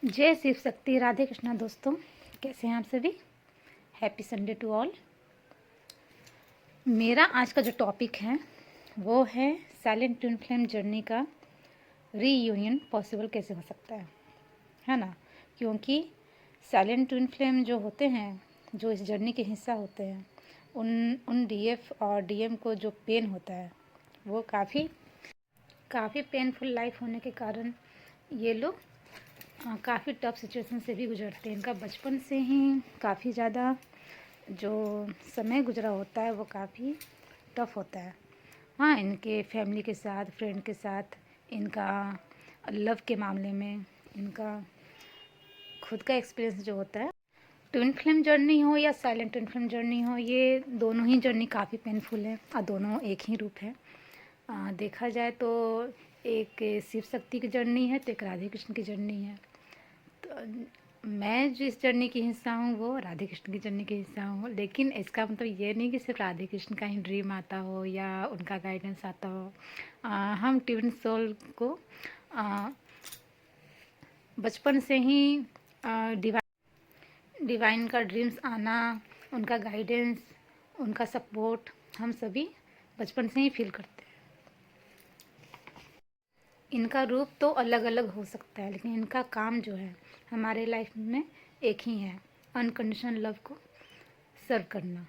जय शिव शक्ति, राधे कृष्णा दोस्तों, कैसे हैं आप सभी। Happy Sunday to all. मेरा आज का जो टॉपिक है वो है साइलेंट ट्विन फ्लेम जर्नी का रीयूनियन पॉसिबल कैसे हो सकता है ना। क्योंकि साइलेंट ट्विन फ्लेम जो होते हैं, जो इस जर्नी के हिस्सा होते हैं, उन डीएफ और डीएम को जो पेन होता है वो काफ़ी पेनफुल लाइफ होने के कारण ये लोग काफ़ी टफ सिचुएशन से भी गुजरते हैं। इनका बचपन से ही काफ़ी ज़्यादा जो समय गुजरा होता है वो काफ़ी टफ होता है। हाँ, इनके फैमिली के साथ, फ्रेंड के साथ, इनका लव के मामले में, इनका खुद का एक्सपीरियंस जो होता है, ट्विन फ्लेम जर्नी हो या साइलेंट ट्विन फ्लेम जर्नी हो, ये दोनों ही जर्नी काफ़ी पेनफुल है और दोनों एक ही रूप है। देखा जाए तो एक शिव शक्ति की जर्नी है तो एक राधे कृष्ण की जर्नी है। तो मैं जिस जर्नी की हिस्सा हूँ वो राधे कृष्ण की जर्नी के हिस्सा हूँ, लेकिन इसका मतलब ये नहीं कि सिर्फ राधे कृष्ण का ही ड्रीम आता हो या उनका गाइडेंस आता हो। हम ट्विन सोल को बचपन से ही डिवाइन का ड्रीम्स आना, उनका गाइडेंस, उनका सपोर्ट हम सभी बचपन से ही फील करते हैं। इनका रूप तो अलग अलग हो सकता है, लेकिन इनका काम जो है हमारे लाइफ में एक ही है, अनकंडीशनल लव को सर्व करना,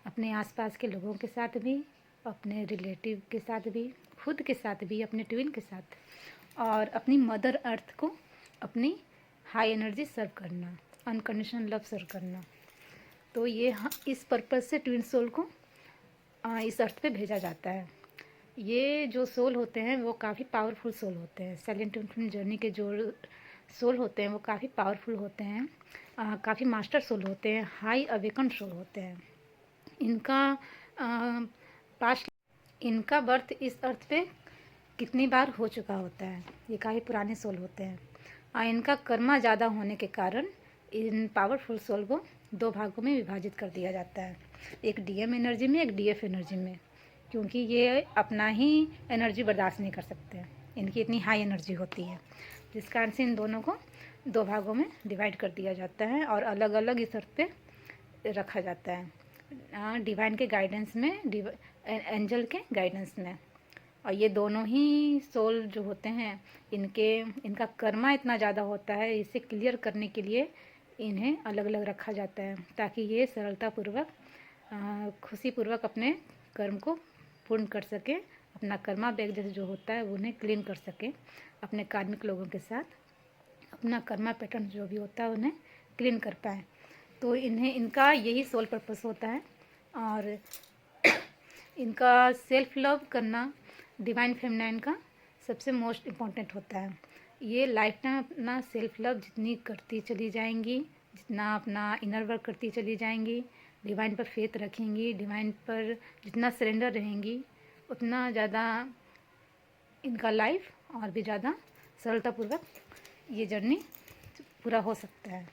अपने आसपास के लोगों के साथ भी, अपने रिलेटिव के साथ भी, खुद के साथ भी, अपने ट्विन के साथ, और अपनी मदर अर्थ को अपनी हाई एनर्जी सर्व करना, अनकंडीशनल लव सर्व करना। तो ये इस पर्पज़ से ट्विन सोल को इस अर्थ पे भेजा जाता है। ये जो सोल होते हैं वो काफ़ी पावरफुल सोल होते हैं। साइलेंट ट्विन फ्लेम जर्नी के जो सोल होते हैं वो काफ़ी पावरफुल होते हैं, काफ़ी मास्टर सोल होते हैं, हाई अवेकन सोल होते हैं। इनका पास्ट इनका बर्थ इस अर्थ पे कितनी बार हो चुका होता है। ये काफ़ी पुराने सोल होते हैं। इनका कर्मा ज़्यादा होने के कारण इन पावरफुल सोल को दो भागों में विभाजित कर दिया जाता है, एक डीएम एनर्जी में, एक डीएफ एनर्जी में, क्योंकि ये अपना ही एनर्जी बर्दाश्त नहीं कर सकते हैं। इनकी इतनी हाई एनर्जी होती है, जिस कारण से इन दोनों को दो भागों में डिवाइड कर दिया जाता है और अलग अलग इस अर्थ पे रखा जाता है, डिवाइन के गाइडेंस में, एंजल के गाइडेंस में। और ये दोनों ही सोल जो होते हैं, इनका कर्मा इतना ज़्यादा होता है, इसे क्लियर करने के लिए इन्हें अलग अलग रखा जाता है, ताकि ये सरलतापूर्वक, खुशीपूर्वक अपने कर्म को पूर्ण कर सके, अपना कर्मा बैग जैसे जो होता है वो उन्हें क्लीन कर सके, अपने कार्मिक लोगों के साथ अपना कर्मा पैटर्न जो भी होता है उन्हें क्लीन कर पाए। तो इनका यही सोल पर्पस होता है। और इनका सेल्फ लव करना डिवाइन फेमिनाइन का सबसे मोस्ट इम्पॉर्टेंट होता है। ये लाइफ टाइम अपना सेल्फ लव जितनी करती चली जाएंगी, जितना अपना इनर वर्क करती चली जाएंगी, डिवाइन पर फेथ रखेंगी, डिवाइन पर जितना सरेंडर रहेंगी, उतना ज़्यादा इनका लाइफ और भी ज़्यादा सरलतापूर्वक ये जर्नी पूरा हो सकता है।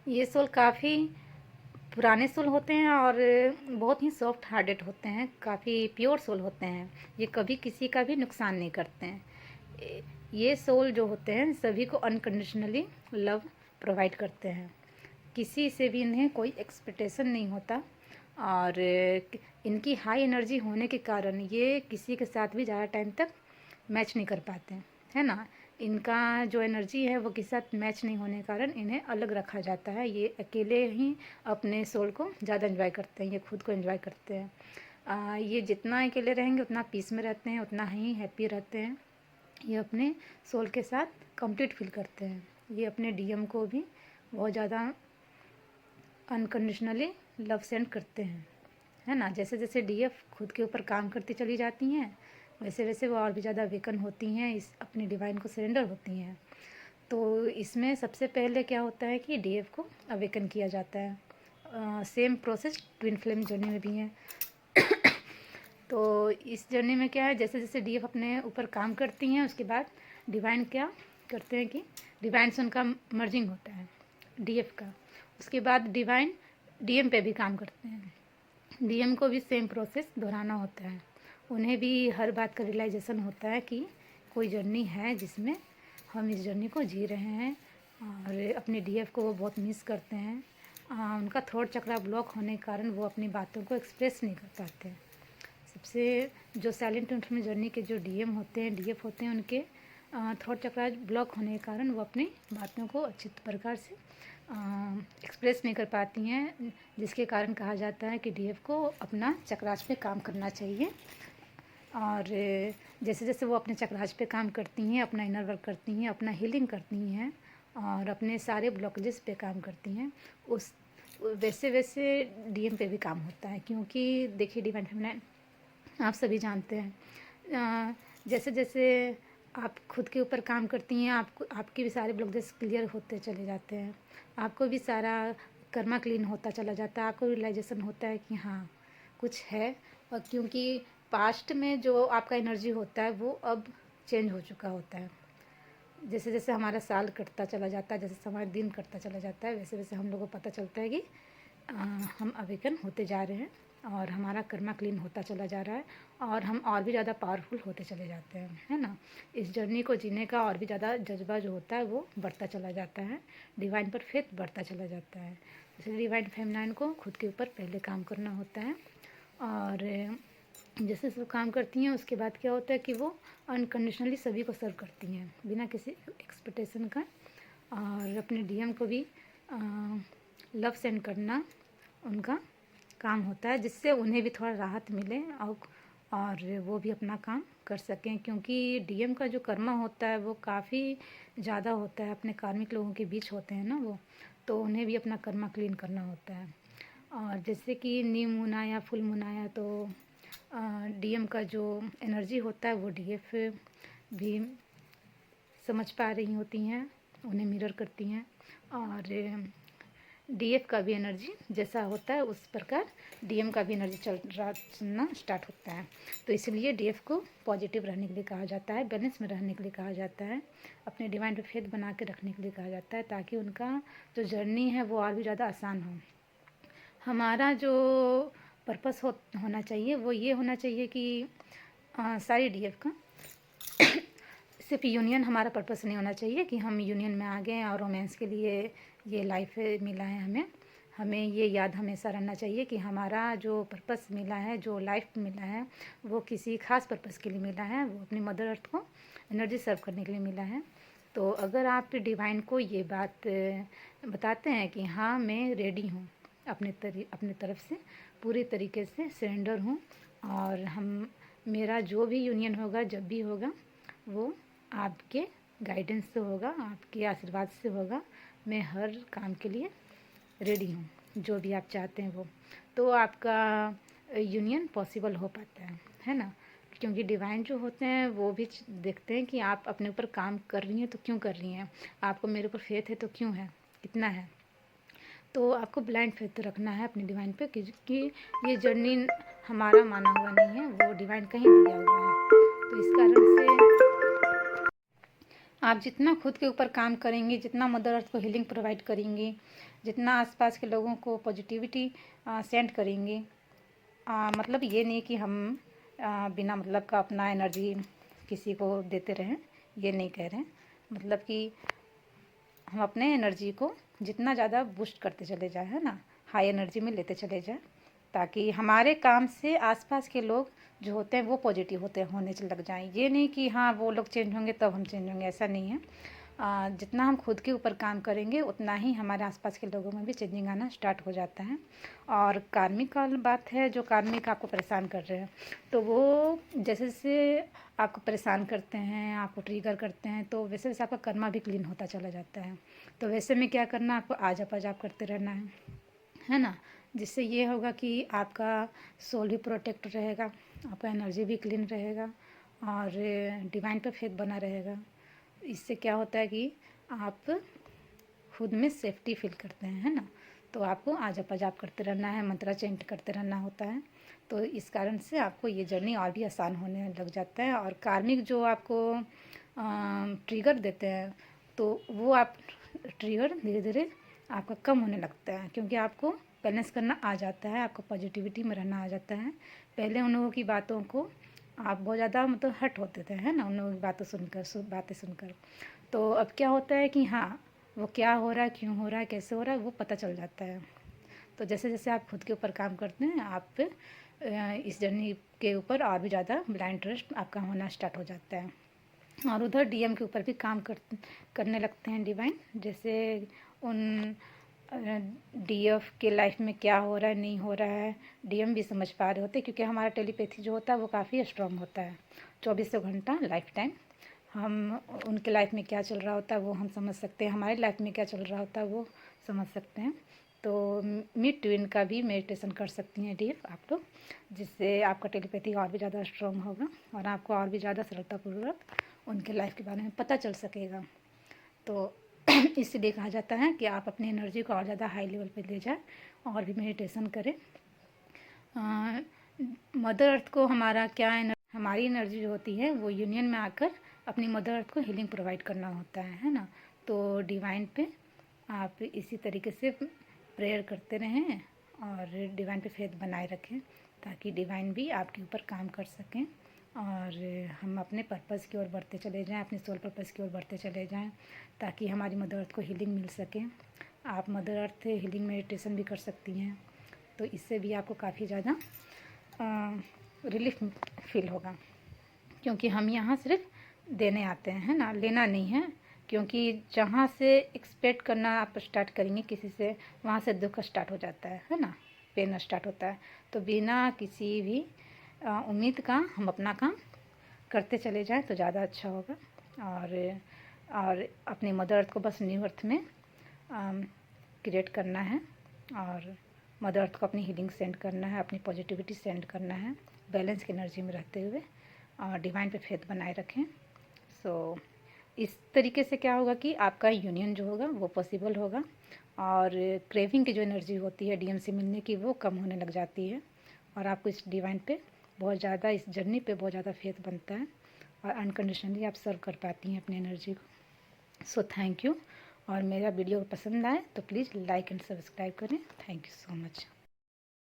ये सोल काफ़ी पुराने सोल होते हैं और बहुत ही सॉफ्ट हार्टेड होते हैं, काफ़ी प्योर सोल होते हैं। ये कभी किसी का भी नुकसान नहीं करते हैं। ये सोल जो होते हैं सभी को अनकंडीशनली लव प्रोवाइड करते हैं, किसी से भी इन्हें कोई एक्सपेक्टेशन नहीं होता। और इनकी हाई एनर्जी होने के कारण ये किसी के साथ भी ज़्यादा टाइम तक मैच नहीं कर पाते हैं, है ना। इनका जो एनर्जी है वो किसी साथ मैच नहीं होने के कारण इन्हें अलग रखा जाता है। ये अकेले ही अपने सोल को ज़्यादा एंजॉय करते हैं, ये खुद को एंजॉय करते हैं। ये जितना अकेले रहेंगे उतना पीस में रहते हैं, उतना ही हैप्पी रहते हैं। ये अपने सोल के साथ कंप्लीट फील करते हैं। ये अपने डीएम को भी बहुत ज़्यादा अनकंडीशनली लव सेंड करते हैं, है ना। जैसे जैसे डीएफ खुद के ऊपर काम करती चली जाती हैं, वैसे वैसे वो और भी ज़्यादा वेकन होती हैं, इस अपने डिवाइन को सरेंडर होती हैं। तो इसमें सबसे पहले क्या होता है कि डीएफ को अवेकन किया जाता है। Same process twin flame journey में भी है। तो इस जर्नी में क्या है, जैसे जैसे डीएफ अपने ऊपर काम करती हैं, उसके बाद डिवाइन क्या करते हैं कि डिवाइन से उनका मर्जिंग होता है डीएफ का। उसके बाद डिवाइन डीएम पे भी काम करते हैं, डीएम को भी सेम प्रोसेस दोहराना होता है। उन्हें भी हर बात का रियलाइजेशन होता है कि कोई जर्नी है जिसमें हम इस जर्नी को जी रहे हैं और अपने डीएफ को वो बहुत मिस करते हैं। उनका थ्रोट चक्रा ब्लॉक होने के कारण वो अपनी बातों को एक्सप्रेस नहीं कर पाते। सबसे जो साइलेंट ट्रांसफॉर्मेशन जर्नी के जो डीएम होते हैं, डीएफ होते हैं, उनके थ्रोट चक्रा ब्लॉक होने के कारण वो अपनी बातों को अच्छी प्रकार से एक्सप्रेस नहीं कर पाती हैं, जिसके कारण कहा जाता है कि डीएफ को अपना चक्रास पे काम करना चाहिए। और जैसे जैसे वो अपने चक्रास पे काम करती हैं, अपना इनर वर्क करती हैं, अपना हीलिंग करती हैं और अपने सारे ब्लॉकेजेस पे काम करती हैं, उस वैसे वैसे डीएम पे भी काम होता है। क्योंकि देखिए डिवाइन फेमिनाइन आप सभी जानते हैं, जैसे जैसे आप खुद के ऊपर काम करती हैं, आपके भी सारे ब्लॉकेजेस क्लियर होते चले जाते हैं, आपको भी सारा कर्मा क्लीन होता चला जाता है, आपको रियलाइजेशन होता है कि हाँ कुछ है। और क्योंकि पास्ट में जो आपका एनर्जी होता है वो अब चेंज हो चुका होता है। जैसे जैसे हमारा साल कटता चला जाता है, जैसे हमारा दिन कटता चला जाता है, वैसे वैसे हम लोगों को पता चलता है कि हम अवेकन होते जा रहे हैं और हमारा कर्मा क्लीन होता चला जा रहा है और हम और भी ज़्यादा पावरफुल होते चले जाते हैं, है ना। इस जर्नी को जीने का और भी ज़्यादा जज्बा जो होता है वो बढ़ता चला जाता है, डिवाइन पर फेथ बढ़ता चला जाता है। इसलिए डिवाइन फेमिनाइन को खुद के ऊपर पहले काम करना होता है और जैसे सब काम करती हैं उसके बाद क्या होता है कि वो अनकंडीशनली सभी को सर्व करती हैं बिना किसी एक्सपेक्टेशन का। और अपने डीएम को भी लव सेंड करना उनका काम होता है, जिससे उन्हें भी थोड़ा राहत मिले और वो भी अपना काम कर सकें। क्योंकि डीएम का जो कर्मा होता है वो काफ़ी ज़्यादा होता है, अपने कार्मिक लोगों के बीच होते हैं ना वो, तो उन्हें भी अपना कर्मा क्लीन करना होता है। और जैसे कि न्यू मून आया, फुल मून आया, तो डीएम का जो एनर्जी होता है वो डीएफ भी समझ पा रही होती हैं, उन्हें मिरर करती हैं। और डीएफ का भी एनर्जी जैसा होता है उस प्रकार डीएम का भी एनर्जी चलना स्टार्ट होता है। तो इसलिए डीएफ को पॉजिटिव रहने के लिए कहा जाता है, बैलेंस में रहने के लिए कहा जाता है, अपने डिवाइन पे फेथ बना के रखने के लिए कहा जाता है, ताकि उनका जो जर्नी है वो और भी ज़्यादा आसान हो। हमारा जो पर्पस होना चाहिए वो ये होना चाहिए कि सारी डीएफ का सिर्फ यूनियन हमारा पर्पस नहीं होना चाहिए कि हम यूनियन में आ गए और रोमांस के लिए ये लाइफ मिला है। हमें ये याद हमेशा रहना चाहिए कि हमारा जो पर्पस मिला है, जो लाइफ मिला है, वो किसी खास पर्पस के लिए मिला है, वो अपनी मदर अर्थ को एनर्जी सर्व करने के लिए मिला है। तो अगर आप डिवाइन को ये बात बताते हैं कि हाँ मैं रेडी हूँ, अपने तरफ से पूरी तरीके से सरेंडर हूँ और मेरा जो भी यूनियन होगा, जब भी होगा, वो आपके गाइडेंस से होगा, आपके आशीर्वाद से होगा, मैं हर काम के लिए रेडी हूँ, जो भी आप चाहते हैं वो, तो आपका यूनियन पॉसिबल हो पाता है ना। क्योंकि डिवाइन जो होते हैं वो भी देखते हैं कि आप अपने ऊपर काम कर रही हैं तो क्यों कर रही हैं, आपको मेरे ऊपर फेथ है तो क्यों है, कितना है। तो आपको ब्लाइंड फेथ रखना है अपने डिवाइन पे, क्योंकि ये जर्नी हमारा माना हुआ नहीं है, वो डिवाइन कहीं दिया हुआ है। तो इस कारण से आप जितना खुद के ऊपर काम करेंगे, जितना मदर अर्थ को हीलिंग प्रोवाइड करेंगे, जितना आसपास के लोगों को पॉजिटिविटी सेंड करेंगे, मतलब ये नहीं कि हम बिना मतलब का अपना एनर्जी किसी को देते रहें, ये नहीं कह रहे हैं। मतलब कि हम अपने एनर्जी को जितना ज़्यादा बूस्ट करते चले जाए, है ना, हाई एनर्जी में लेते चले जाए, ताकि हमारे काम से आसपास के लोग जो होते हैं वो पॉजिटिव होने लग जाएं। ये नहीं कि हाँ वो लोग चेंज होंगे तब हम चेंज होंगे, ऐसा नहीं है। जितना हम खुद के ऊपर काम करेंगे उतना ही हमारे आसपास के लोगों में भी चेंजिंग आना स्टार्ट हो जाता है। और कार्मिक का बात है, जो कार्मिक आपको परेशान कर रहे हैं, तो वो जैसे जैसे आपको परेशान करते हैं, आपको ट्रिगर करते हैं, तो वैसे वैसे आपका कर्मा भी क्लीन होता चला जाता है। तो वैसे में क्या करना है, आपको आजाप करते रहना है ना, जिससे ये होगा कि आपका सोल भी प्रोटेक्ट रहेगा, आपका एनर्जी भी क्लीन रहेगा और डिवाइन पे फेथ बना रहेगा। इससे क्या होता है कि आप खुद में सेफ्टी फील करते हैं, है ना। तो आपको आजाप करते रहना है, मंत्रा चेंट करते रहना होता है। तो इस कारण से आपको ये जर्नी और भी आसान होने लग जाता है। और कार्मिक जो आपको ट्रिगर देते हैं, तो वो आप ट्रिगर धीरे धीरे आपका कम होने लगता है, क्योंकि आपको बैलेंस करना आ जाता है, आपको पॉजिटिविटी में रहना आ जाता है। पहले उन लोगों की बातों को आप बहुत ज़्यादा मतलब हर्ट होते थे, है ना, उन लोगों की बातें सुनकर। तो अब क्या होता है कि हाँ, वो क्या हो रहा है, क्यों हो रहा है, कैसे हो रहा है, वो पता चल जाता है। तो जैसे जैसे आप खुद के ऊपर काम करते हैं, आप इस जर्नी के ऊपर और भी ज़्यादा ब्लाइंड ट्रस्ट आपका होना स्टार्ट हो जाता है। और उधर डीएम के ऊपर भी काम करने लगते हैं डिवाइन। जैसे उन डीएफ के लाइफ में क्या हो रहा है, नहीं हो रहा है, डीएम भी समझ पा रहे होते हैं, क्योंकि हमारा टेलीपैथी जो होता है वो काफ़ी स्ट्रांग होता है। 24 घंटा लाइफ टाइम हम उनके लाइफ में क्या चल रहा होता है वो हम समझ सकते हैं, हमारे लाइफ में क्या चल रहा होता है वो समझ सकते हैं। तो मिड ट्विन का भी मेडिटेशन कर सकती हैं डीएफ आप लोग, जिससे आपका टेलीपैथी और भी ज़्यादा स्ट्रांग होगा और आपको और भी ज़्यादा सरलतापूर्वक उनके लाइफ के बारे में पता चल सकेगा। तो इसलिए कहा जाता है कि आप अपनी एनर्जी को और ज़्यादा हाई लेवल पे ले जाएं और भी मेडिटेशन करें। मदर अर्थ को हमारा क्या हमारी एनर्जी जो होती है वो यूनियन में आकर अपनी मदर अर्थ को हीलिंग प्रोवाइड करना होता है ना। तो डिवाइन पे आप इसी तरीके से प्रेयर करते रहें और डिवाइन पे फेथ बनाए रखें, ताकि डिवाइन भी आपके ऊपर काम कर सकें और हम अपने पर्पज़ की ओर बढ़ते चले जाएं, अपने सोल पर्पज़ की ओर बढ़ते चले जाएं, ताकि हमारी मदर अर्थ को हीलिंग मिल सके। आप मदर अर्थ हीलिंग मेडिटेशन भी कर सकती हैं, तो इससे भी आपको काफ़ी ज़्यादा रिलीफ फील होगा, क्योंकि हम यहाँ सिर्फ देने आते हैं, है ना, लेना नहीं है। क्योंकि जहाँ से एक्सपेक्ट करना आप स्टार्ट करेंगे किसी से, वहाँ से दुख स्टार्ट हो जाता है ना, पेन स्टार्ट होता है। तो बिना किसी भी उम्मीद का हम अपना काम करते चले जाएं तो ज़्यादा अच्छा होगा। और अपनी मदर अर्थ को बस न्यू अर्थ में क्रिएट करना है और मदर अर्थ को अपनी हीलिंग सेंड करना है, अपनी पॉजिटिविटी सेंड करना है, बैलेंस की एनर्जी में रहते हुए, और डिवाइन पे फेथ बनाए रखें। सो इस तरीके से क्या होगा कि आपका यूनियन जो होगा वो पॉसिबल होगा और क्रेविंग की जो एनर्जी होती है डीएम से मिलने की वो कम होने लग जाती है और आपको इस डिवाइन पे बहुत ज़्यादा, इस जर्नी पे बहुत ज़्यादा फेथ बनता है और अनकंडीशनली आप सर्व कर पाती हैं अपनी एनर्जी को। So thank you. और मेरा वीडियो पसंद आए तो प्लीज़ लाइक एंड सब्सक्राइब करें। Thank you so much.